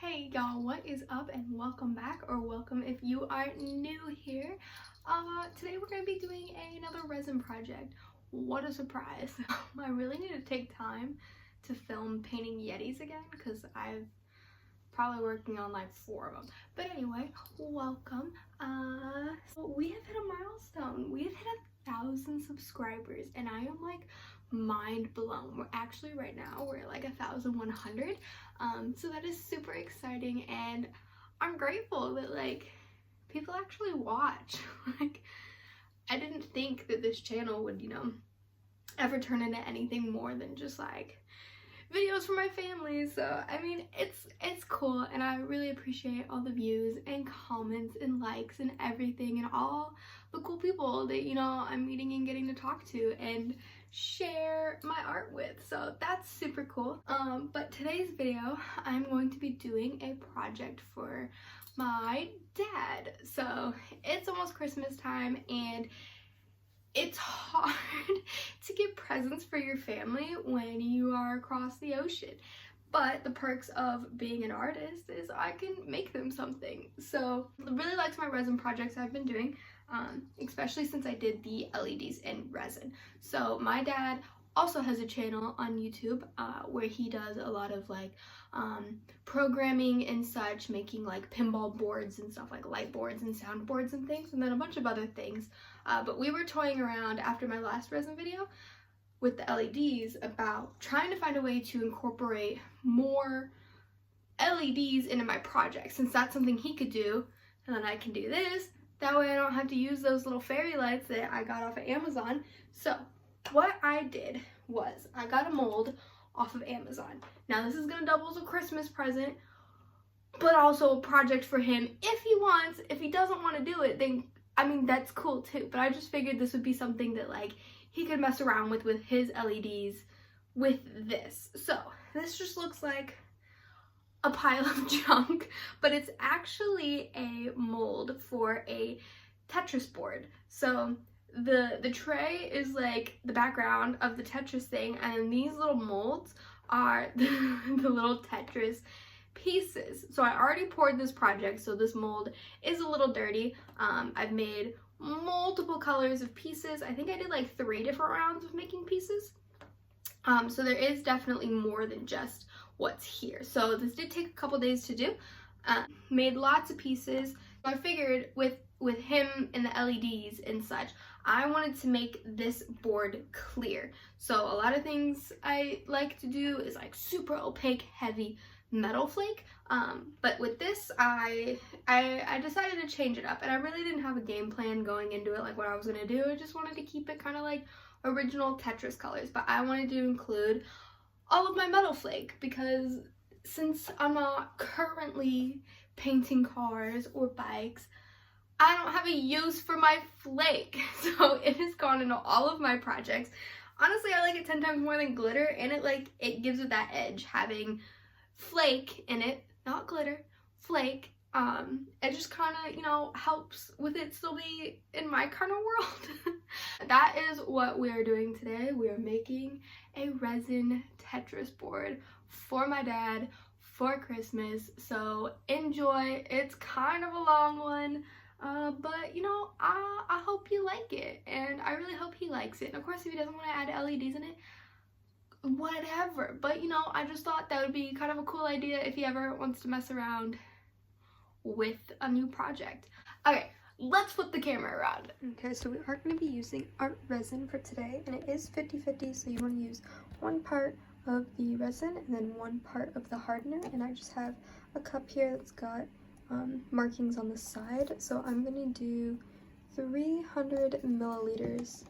Hey y'all, what is up and welcome back, or welcome if you are new here. Today we're going to be doing another resin project. What a surprise. I really need to take time to film painting Yetis again because I've probably working on like 4 of them. But anyway, welcome. So we have hit a milestone. We have hit 1,000 subscribers and I am like mind blown. We're actually right now we're at like 1,100. So that is super exciting and I'm grateful that like people actually watch. Like I didn't think that this channel would, ever turn into anything more than just like videos for my family. So I mean it's cool and I really appreciate all the views and comments and likes and everything and all the cool people that I'm meeting and getting to talk to and share my art with. So that's super cool. But today's video I'm going to be doing a project for my dad. So it's almost Christmas time and it's hard to get presents for your family when you are across the ocean. But the perks of being an artist is I can make them something. So I really liked my resin projects I've been doing, especially since I did the LEDs in resin. So my dad also has a channel on YouTube where he does a lot of like programming and such, making like pinball boards and stuff, like light boards and sound boards and things, and then a bunch of other things. But we were toying around after my last resin video with the LEDs about trying to find a way to incorporate more LEDs into my project, since that's something he could do and then I can do this. That way I don't have to use those little fairy lights that I got off of Amazon. So what I did was I got a mold off of Amazon. Now this is gonna double as a Christmas present, but also a project for him if he wants. If he doesn't want to do it, then I mean that's cool too. But I just figured this would be something that like he could mess around with his LEDs with this. So this just looks like a pile of junk, but it's actually a mold for a Tetris board. So the tray is like the background of the Tetris thing, and these little molds are the little Tetris pieces. So I already poured this project, so this mold is a little dirty. I've made multiple colors of pieces. I think I did like 3 different rounds of making pieces. So there is definitely more than just what's here. So this did take a couple days to do. Made lots of pieces. So I figured with him and the LEDs and such, I wanted to make this board clear. So a lot of things I like to do is like super opaque, heavy metal flake. But with this, I decided to change it up, and I really didn't have a game plan going into it, like what I was gonna do. I just wanted to keep it kind of like original Tetris colors, but I wanted to include all of my metal flake because since I'm not currently painting cars or bikes, I don't have a use for my flake, so it has gone into all of my projects. Honestly, I like it 10 times more than glitter, and it gives it that edge having flake in it, not glitter, flake. It just kind of, helps with it still be in my kind of world. That is what we are doing today. We are making a resin Tetris board for my dad for Christmas. So enjoy. It's kind of a long one, but I hope you like it, and I really hope he likes it. And of course, if he doesn't want to add LEDs in it, whatever. But I just thought that would be kind of a cool idea if he ever wants to mess around with a new project. Okay, let's flip the camera around. Okay, so we are going to be using art resin for today, and it is 50-50, so you want to use 1 part of the resin and then 1 part of the hardener. And I just have a cup here that's got markings on the side, so I'm going to do 300 milliliters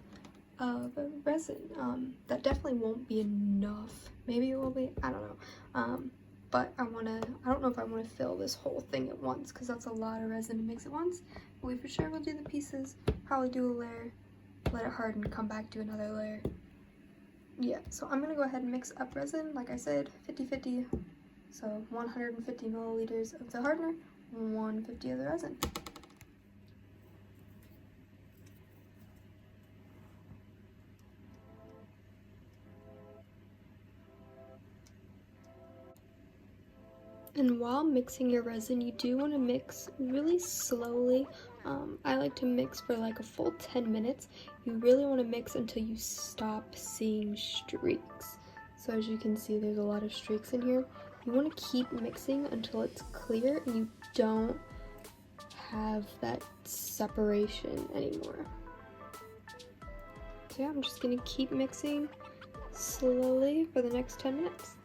of resin. That definitely won't be enough. Maybe it will be, I don't know. But I don't know if I want to fill this whole thing at once because that's a lot of resin to mix at once. But we for sure will do the pieces, probably do a layer, let it harden, come back, do another layer. Yeah, so I'm gonna go ahead and mix up resin, like I said, 50-50. So 150 milliliters of the hardener, 150 of the resin. And while mixing your resin, you do want to mix really slowly. I like to mix for like a full 10 minutes. You really want to mix until you stop seeing streaks. So as you can see, there's a lot of streaks in here. You want to keep mixing until it's clear and you don't have that separation anymore. So yeah, I'm just going to keep mixing slowly for the next 10 minutes.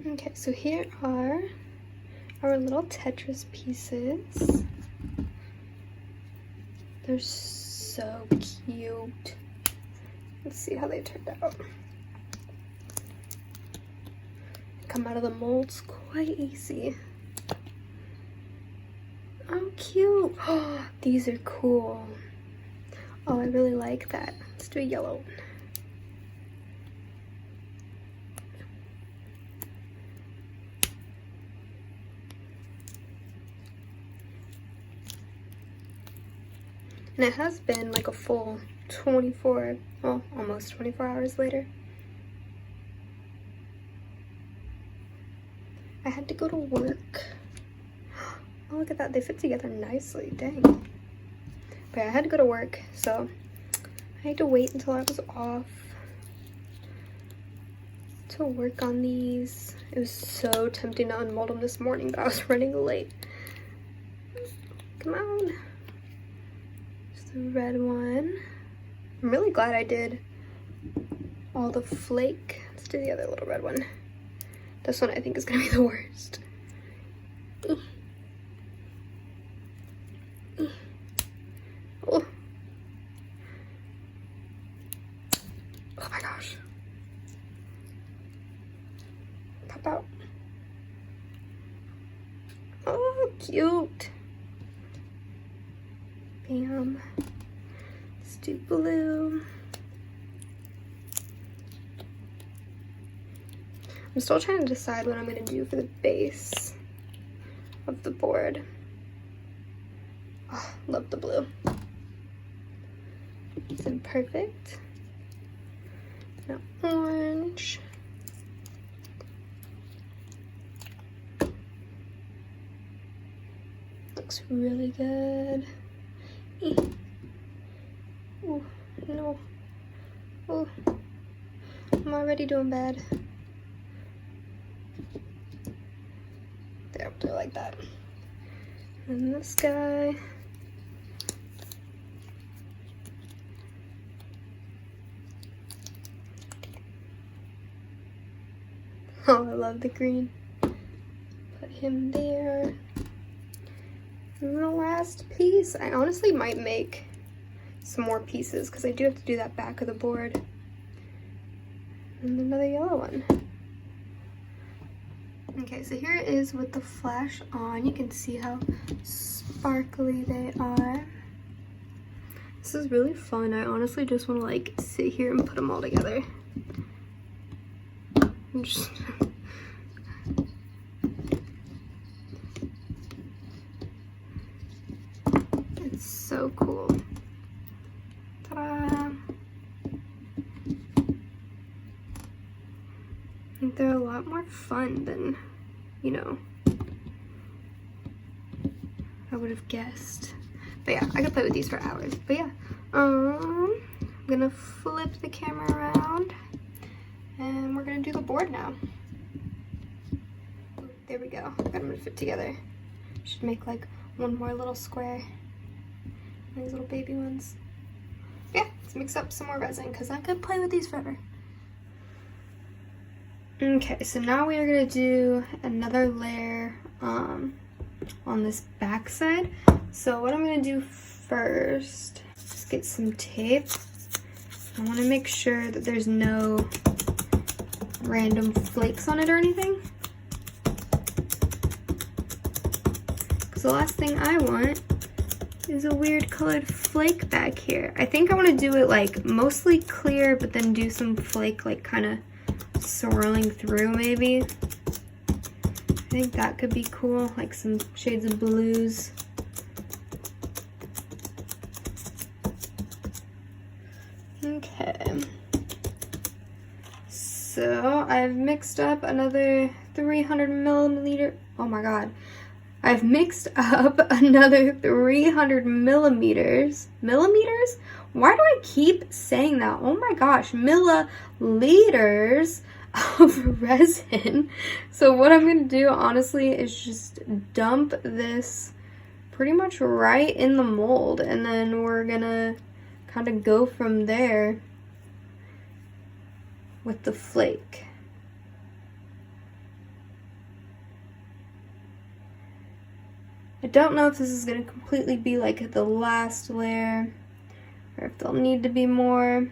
Okay, so here are our little Tetris pieces. They're so cute. Let's see how they turned out. Come out of the molds quite easy. Oh, cute. Oh, these are cool. Oh, I really like that. Let's do a yellow one. And it has been like a full 24, well, almost 24 hours later. I had to go to work. Oh, look at that. They fit together nicely. Dang. But I had to go to work, so I had to wait until I was off to work on these. It was so tempting to unmold them this morning, but I was running late. Come on. The red one. I'm really glad I did all the flake. Let's do the other little red one. This one I think is gonna be the worst. Oh. Oh my gosh. Pop out. Oh, cute. Bam. Let's do blue. I'm still trying to decide what I'm going to do for the base of the board. Oh, love the blue. It's perfect. Now orange. Looks really good. Oh, no. Oh, I'm already doing bad. There, do it like that. And this guy. Oh, I love the green. Put him there. And the last piece, I honestly might make some more pieces because I do have to do that back of the board. And another yellow one. Okay, so here it is with the flash on. You can see how sparkly they are. This is really fun. I honestly just want to like sit here and put them all together. Just it's so cool. Ta-da! I think they're a lot more fun than, you know, I would have guessed. But yeah, I could play with these for hours. But yeah, I'm gonna flip the camera around and we're gonna do the board now. There we go. Got them to fit together. Should make like one more little square. These little baby ones. Yeah, let's mix up some more resin because I could play with these forever. Okay, so now we are gonna do another layer on this back side. So what I'm gonna do first, just get some tape. I wanna make sure that there's no random flakes on it or anything. Because the last thing I want is a weird colored flake back here. I think I wanna do it like mostly clear, but then do some flake like kinda swirling through maybe. I think that could be cool, like some shades of blues. Okay. So I've mixed up another 300 milliliter. Oh my god. I've mixed up another 300 millimeters. Millimeters? Why do I keep saying that? Oh my gosh, milliliters of resin. So what I'm gonna do honestly is just dump this pretty much right in the mold, and then we're gonna kind of go from there with the flake. I don't know if this is going to completely be like the last layer or if there'll need to be more.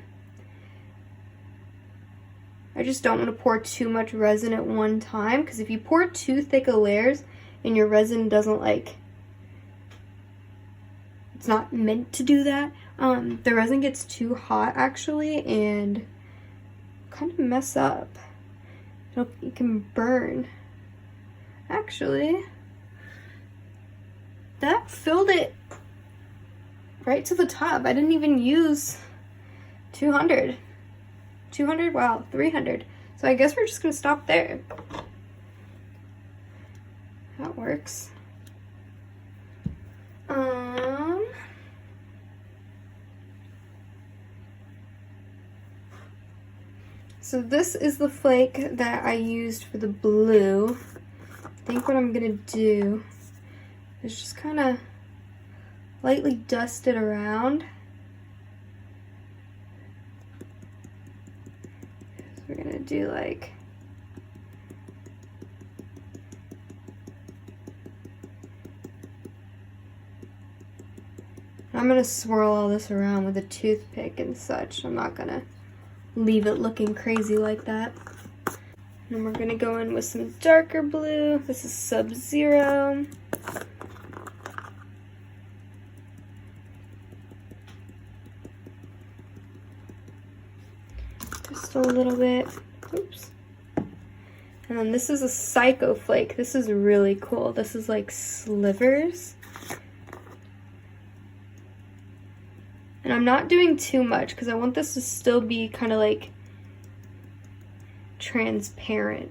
I just don't want to pour too much resin at one time, because if you pour too thick of layers and your resin doesn't like, it's not meant to do that, the resin gets too hot actually and kind of mess up. It can burn. Actually, that filled it right to the top. I didn't even use 200. 200? Wow, 300. So I guess we're just gonna stop there. That works. So this is the flake that I used for the blue. I think what I'm gonna do is just kind of lightly dust it around. So we're gonna do like I'm gonna swirl all this around with a toothpick and such. I'm not gonna leave it looking crazy like that. And then we're gonna go in with some darker blue. This is Sub-Zero. Just a little bit. Oops. And then this is a Psycho Flake. This is really cool. This is like slivers. And I'm not doing too much because I want this to still be kind of like transparent.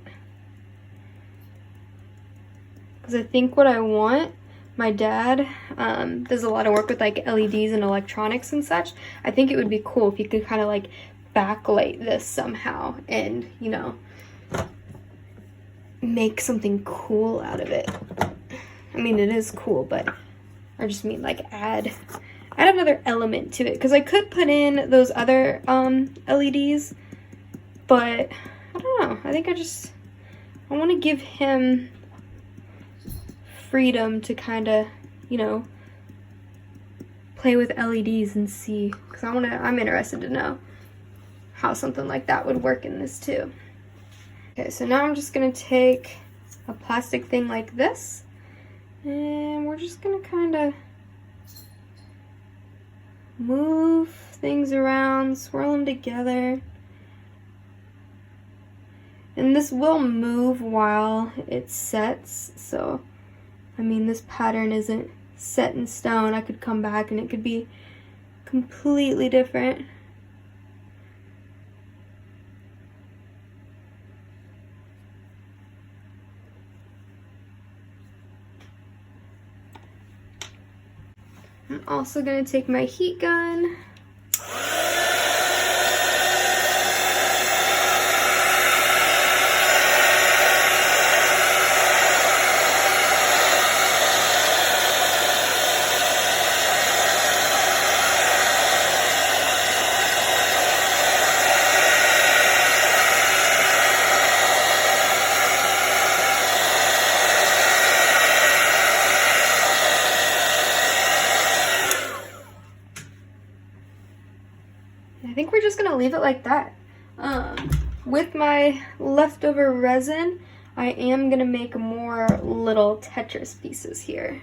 Because I think what I want, my dad does a lot of work with like LEDs and electronics and such. I think it would be cool if you could kind of like backlight this somehow and, you know, make something cool out of it. I mean, it is cool, but I just mean like add another element to it, because I could put in those other LEDs, but I don't know. I think I want to give him freedom to kind of, you know, play with LEDs and see, because I'm interested to know how something like that would work in this too. Okay, so now I'm just gonna take a plastic thing like this, and we're just gonna kind of move things around, swirl them together. And this will move while it sets, so I mean, this pattern isn't set in stone. I could come back and it could be completely different. I'm also going to take my heat gun. I think we're just gonna leave it like that. With my leftover resin, I am gonna make more little Tetris pieces here.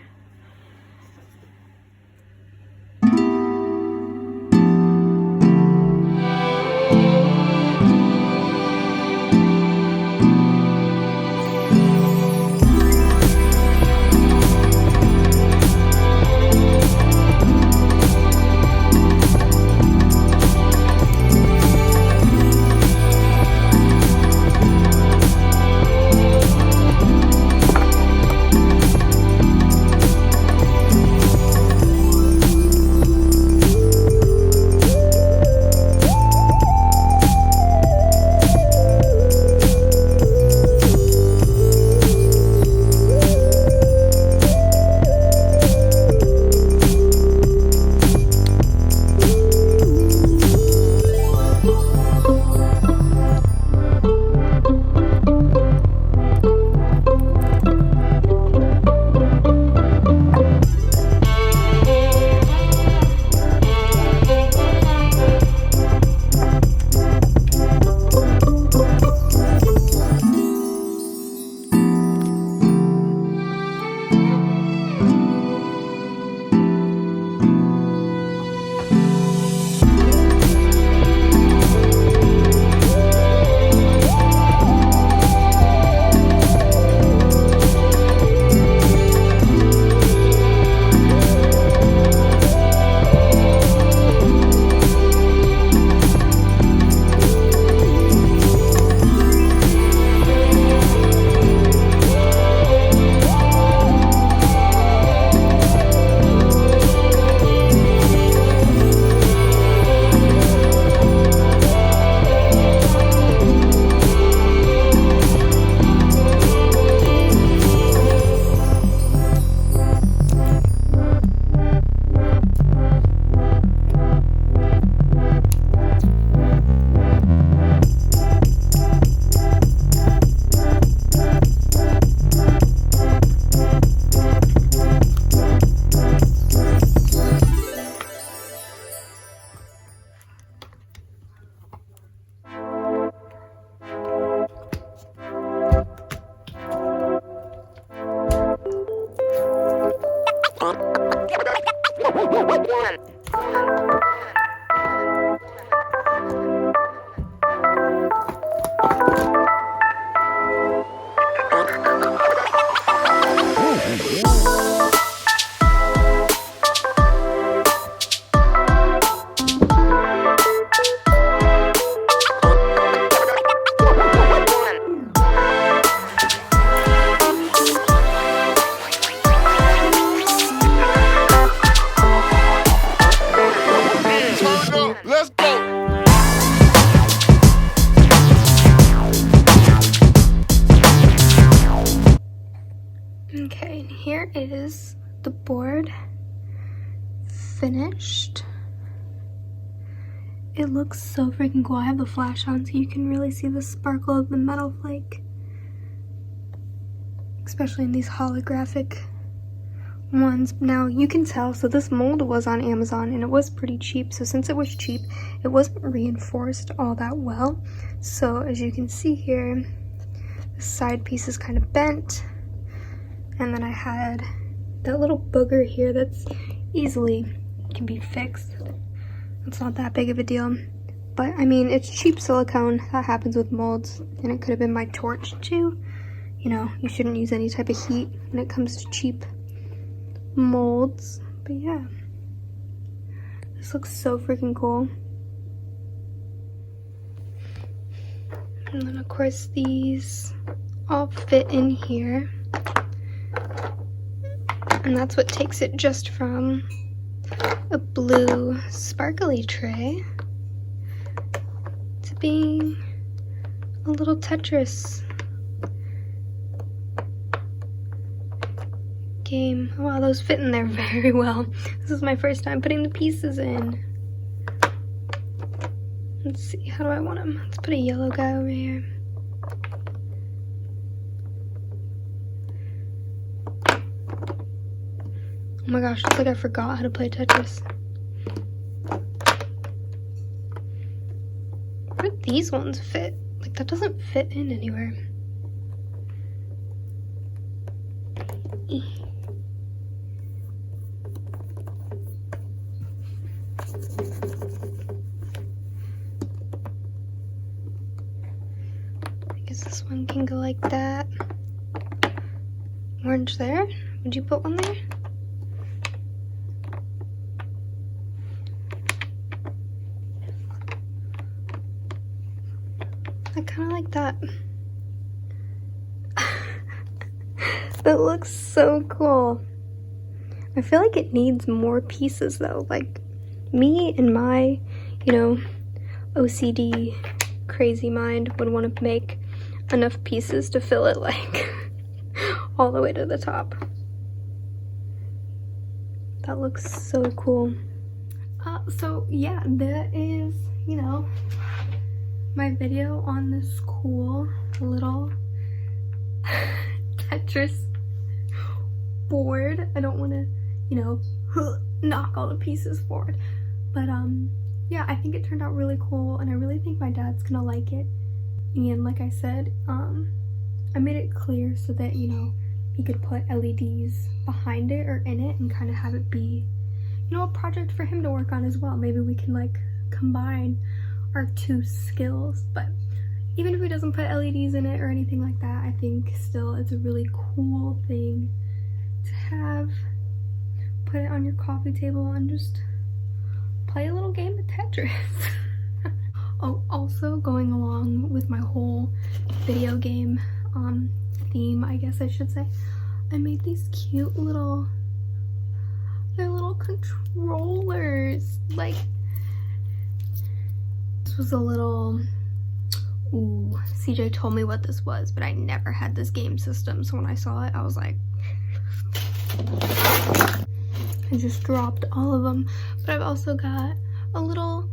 here is the board finished. It looks so freaking cool. I have the flash on so you can really see the sparkle of the metal flake, especially in these holographic ones. Now you can tell, so this mold was on Amazon and it was pretty cheap. So since it was cheap, it wasn't reinforced all that well. So as you can see here, the side piece is kind of bent, and then I had that little booger here that's easily can be fixed. It's not that big of a deal, but I mean, it's cheap silicone. That happens with molds, and it could have been my torch too. You know, you shouldn't use any type of heat when it comes to cheap molds. But yeah, this looks so freaking cool. And then of course these all fit in here, and that's what takes it just from a blue sparkly tray to being a little Tetris game. Oh, wow, those fit in there very well. This is my first time putting the pieces in. Let's see, how do I want them? Let's put a yellow guy over here. Oh my gosh, it's like I forgot how to play Tetris. Where do these ones fit? Like, that doesn't fit in anywhere. I guess this one can go like that. Orange there? Would you put one there? I kind of like that. That looks so cool. I feel like it needs more pieces though. Like, me and my, you know, OCD crazy mind would want to make enough pieces to fill it like all the way to the top. That looks so cool. So yeah, that is, you know, my video on this cool little Tetris board. I don't want to, you know, knock all the pieces forward, but yeah, I think it turned out really cool, and I really think my dad's gonna like it. And like I said, I made it clear so that, you know, he could put LEDs behind it or in it and kind of have it be, you know, a project for him to work on as well. Maybe we can like combine our two skills. But even if he doesn't put LEDs in it or anything like that, I think still it's a really cool thing to have. Put it on your coffee table and just play a little game of Tetris. Oh, also going along with my whole video game theme, I guess I should say, I made these cute little, they're little controllers. Like, this was a little, ooh, CJ told me what this was, but I never had this game system, so when I saw it, I was like, I just dropped all of them. But I've also got a little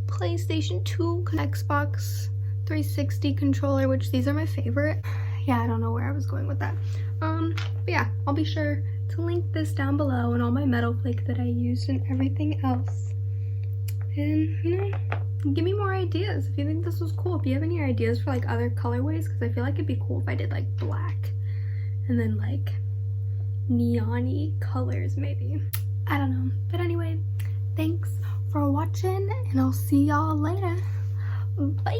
PlayStation 2, Xbox 360 controller, which these are my favorite. Yeah, I don't know where I was going with that. But yeah, I'll be sure to link this down below and all my metal flake that I used and everything else. And, you know, give me more ideas if you think this was cool. If you have any ideas for like other colorways, because I feel like it'd be cool if I did like black and then like neon-y colors maybe. I don't know. But anyway, thanks for watching, and I'll see y'all later. Bye!